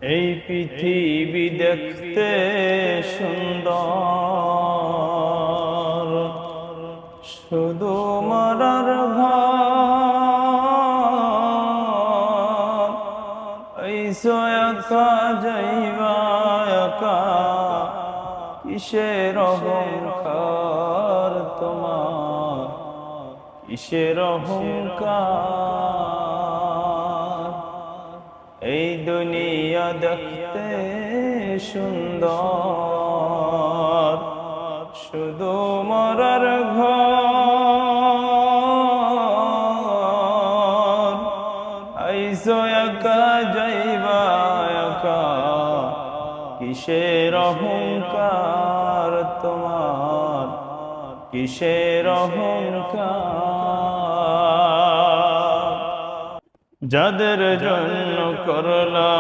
এই পৃথিবী দেখতে সুন্দর, শুধু মরার ঘর। এইসো একা যাইবা একা, কিসের অহংকার তোমার, কিসের অহংকার। এই দুনিয়া দেখতে সুন্দর, শুধু মরার ঘর। আইসো একা যাইবা একা, কিসের অহংকার তোমার, কিসের অহংকার। যাদের জন্য করলা